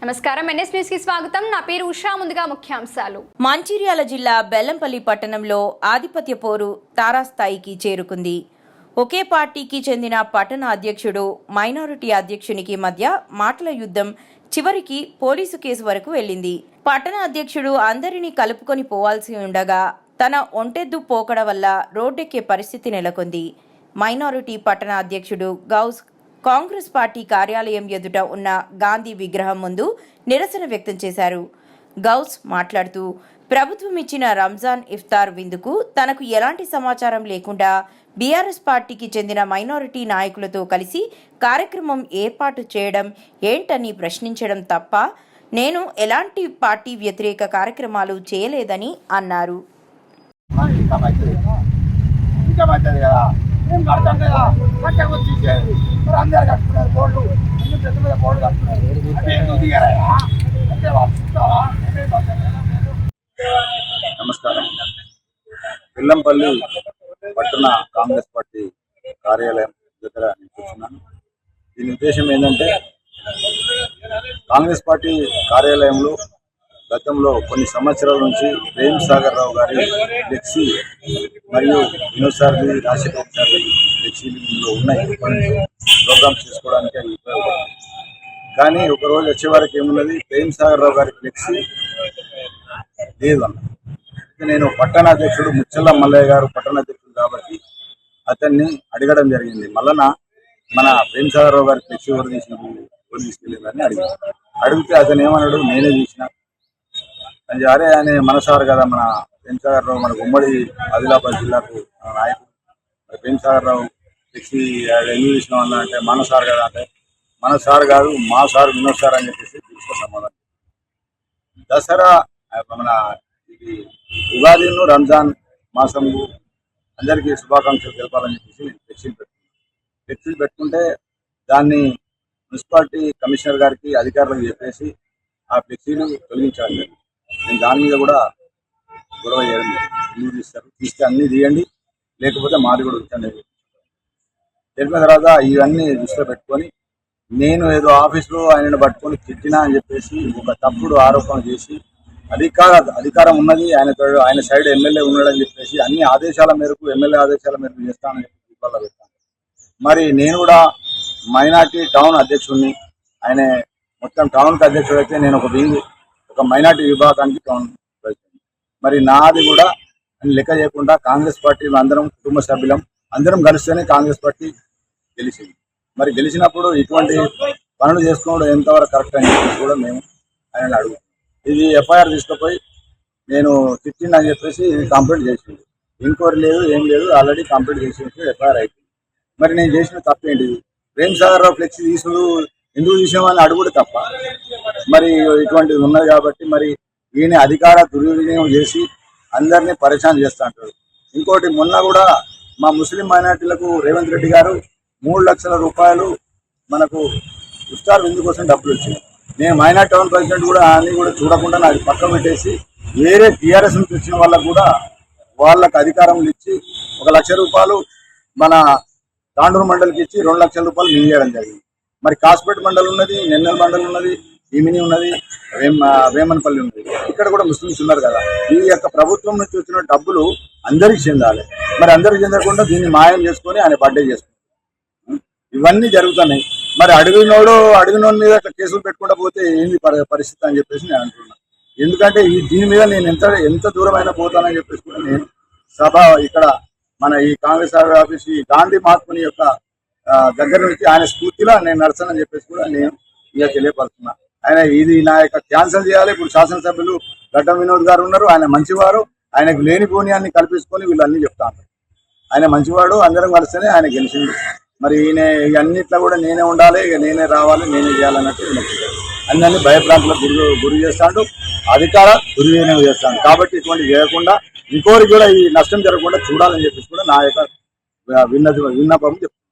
నమస్కారం NS news కి స్వాగతం. నా పేరు ఉషా. ముందుగా ముఖ్యాంశాలు. మంచిర్యాల జిల్లా బెల్లంపల్లి పట్టణంలో ఆధిపత్య పోరు తారాస్థాయికి చేరుకుంది. ఒకే పార్టీకి చెందిన పట్టణ అధ్యక్షుడు మైనారిటీ అధ్యక్షునికి మధ్య మాటల యుద్ధం చివరికి పోలీసు కేసు వరకు వెళ్ళింది. పట్టణ అధ్యక్షుడు అందరినీ కలుపుకొని పోవాల్సి ఉండగా తన ఒంటెద్దు పోకడ వల్ల రోడ్డెక్కే పరిస్థితి నెలకొంది. మైనారిటీ పట్టణ అధ్యక్షుడు గౌస్ కాంగ్రెస్ పార్టీ కార్యాలయం ఎదుట ఉన్న గాంధీ విగ్రహం ముందు నిరసన వ్యక్తం చేశారు. గౌస్ మాట్లాడుతూ ప్రభుత్వం ఇచ్చిన రంజాన్ ఇఫ్తార్ విందుకు తనకు ఎలాంటి సమాచారం లేకుండా బీఆర్ఎస్ పార్టీకి చెందిన మైనారిటీ నాయకులతో కలిసి కార్యక్రమం ఏర్పాటు చేయడం ఏంటని ప్రశ్నించడం తప్ప నేను ఎలాంటి పార్టీ వ్యతిరేక కార్యక్రమాలు చేయలేదని అన్నారు. నమస్కారం. బెల్లంపల్లి పట్టణ కాంగ్రెస్ పార్టీ కార్యాలయం దగ్గర నేను కూర్చున్నాను. దీని ఉద్దేశం ఏంటంటే, కాంగ్రెస్ పార్టీ కార్యాలయంలో గతంలో కొన్ని సంవత్సరాల నుంచి ప్రేమ్ సాగర్ రావు గారి ఫ్లెక్సీ మరియు వినోద్ సార్ది, రాజశేఖర్ సార్ది ఫ్లెక్సీలు ఇందులో ఉన్నాయి. ప్రోగ్రామ్స్ చేసుకోవడానికి అవి ఉపయోగపడుతుంది. కానీ ఒకరోజు వచ్చే వరకు ఏమున్నది, ప్రేమ్ సాగర్ రావు గారి ఫ్లెక్సీ లేదు అన్న. నేను పట్టణ అధ్యక్షుడు ముచ్చల్ల మల్లయ్య గారు పట్టణ అధ్యక్షుడు కాబట్టి అతన్ని అడగడం జరిగింది. మళ్ళన మన ప్రేమ్ సాగర్ రావు గారి ఫ్లెక్సీ ఎవరు తీసుకెళ్ళిందని అడిగితే అతను ఏమన్నాడు, నేనే తీసిన అని. అరే ఆయన మనసారు కదా, మన ప్రేమ్ సాగర్ రావు మనకు ఉమ్మడి ఆదిలాబాద్ జిల్లాకు నాయకుడు. ప్రేమ్ సాగర్ రావు ఫ్లెక్సీ ఎందుకు తీసినాం అన్న అంటే, మనసారు కదా అంటే, మన సార్ కాదు మా సార్ వినోద్ సార్ అని చెప్పేసి తీసుకో సమాధానం. దసరా మన ఇది ఉగాదిను రంజాన్ మాసం అందరికీ శుభాకాంక్షలు తెలపాలని చెప్పేసి నేను ఫ్లెక్సీలు పెట్టుకుంటే దాన్ని మున్సిపాలిటీ కమిషనర్ గారికి అధికారులకు చెప్పేసి ఆ ఫ్లెక్సీలు తొలగించాలి. నేను దాని మీద కూడా గొడవ చేయడం ఎందుకు తీస్తారు, తీస్తే అన్నీ తీయండి, లేకపోతే మాది కూడా ఉంచండి తెలిపిన తర్వాత ఇవన్నీ దృష్టిలో పెట్టుకొని నేను ఏదో ఆఫీసులో ఆయనను పట్టుకొని తిట్టినా అని చెప్పేసి ఒక తప్పుడు ఆరోపణ చేసి అధికారం ఉన్నది ఆయన సైడ్ ఎమ్మెల్యే ఉన్నాడని చెప్పేసి అన్ని ఆదేశాల మేరకు ఎమ్మెల్యే ఆదేశాల మేరకు చేస్తానని చెప్పి దీపాల్లో పెట్టాను. మరి నేను కూడా మైనార్టీ టౌన్ అధ్యక్షుడిని, ఆయన మొత్తం టౌన్కి అధ్యక్షుడు అయితే నేను ఒక మైనార్టీ విభాగానికి టౌన్ ప్రెసిడెంట్. మరి నాది కూడా లెక్క చేయకుండా కాంగ్రెస్ పార్టీలో అందరం కుటుంబ సభ్యులం అందరం కలిస్తేనే కాంగ్రెస్ పార్టీ గెలిచింది. మరి గెలిచినప్పుడు ఇటువంటి పనులు చేసుకోవడం ఎంతవరకు కరెక్ట్ అని చెప్పేసి కూడా మేము ఆయన అడుగుతాం. ఇది ఎఫ్ఐఆర్ తీసుకుపోయి నేను తిట్టిందని చెప్పేసి కంప్లైంట్ చేసింది. ఎంక్వైరీ లేదు, ఏం లేదు, ఆల్రెడీ కంప్లైంట్ చేసి ఎఫ్ఐఆర్ అయిపోయింది. మరి నేను చేసిన తప్పు ఏంటిది? ప్రేమ్ సాగర్ రావు ఫ్లెక్సీ తీసుడు ఎందుకు తీసామని అడుగుడు తప్ప. మరి ఇటువంటిది ఉన్నది కాబట్టి మరి ఈయన అధికార దుర్వినియోగం చేసి అందరినీ పరేషాన్ చేస్తూ అంటారు. ఇంకోటి, మొన్న కూడా మా ముస్లిం మైనార్టీలకు రేవంత్ రెడ్డి గారు 3 లక్షల రూపాయలు మనకు ఇఫ్తార్ విందు కోసం డబ్బులు వచ్చింది. నేను మైనార్టీ టౌన్ ప్రెసిడెంట్ కూడా అన్నీ కూడా చూడకుండా నాకు పక్కన పెట్టేసి వేరే టీఆర్ఎస్ నుంచి వచ్చిన వాళ్ళకు కూడా వాళ్ళకు అధికారంలో ఇచ్చి 1 లక్ష రూపాయలు మన తాండూరు మండలికి ఇచ్చి 2 లక్షల రూపాయలు మిగిలియడం జరిగింది. మరి కాస్పేట్ మండలి ఉన్నది, నెన్నెల్ మండలి ఉన్నది, ఈమిని ఉన్నది, వేమన్పల్లి ఉన్నది. ఇక్కడ కూడా ముస్లిమ్స్ ఉన్నారు కదా. ఈ యొక్క ప్రభుత్వం నుంచి వచ్చిన డబ్బులు అందరికీ చెందాలి. మరి అందరికీ చెందకుండా దీన్ని మాయం చేసుకొని ఆయన బర్త్డే చేసుకుంటారు. ఇవన్నీ జరుగుతున్నాయి. మరి అడిగినోడి మీద అట్లా కేసులు పెట్టుకుంటూ పోతే ఏంది పరిస్థితి అని చెప్పేసి నేను అంటున్నాను. ఎందుకంటే దీని మీద నేను ఎంత దూరమైనా పోతానని చెప్పేసి కూడా నేను ఇక్కడ మన ఈ కాంగ్రెస్ ఆఫీస్ ఈ గాంధీ మహాత్ముని యొక్క దగ్గర నుంచి ఆయన స్ఫూర్తిలో నేను నడుస్తానని చెప్పేసి కూడా నేను ఇక తెలియపరుస్తున్నా. ఆయన ఇది నా యొక్క క్యాన్సల్ చేయాలి. ఇప్పుడు శాసనసభ్యులు గడ్డం వినోద్ గారు ఉన్నారు, ఆయన మంచివారు, ఆయనకు లేని పోనీయాన్ని కల్పించుకొని వీళ్ళన్నీ చెప్తాను. ఆయన మంచివాడు, అందరం కలిస్తేనే ఆయన గెలిచింది. మరి ఈయన అన్నిట్లో కూడా నేనే ఉండాలి, ఇక నేనే రావాలి, నేనే చేయాలన్నట్టు అందరినీ భయప్రాంతాలకు గురి చేస్తాడు, అధికార దుర్వినియోగం చేస్తాడు. కాబట్టి ఇటువంటి చేయకుండా ఇంకోరికి కూడా ఈ నష్టం జరగకుండా చూడాలని చెప్పేసి కూడా నా యొక్క విన్నపం చెప్తాను.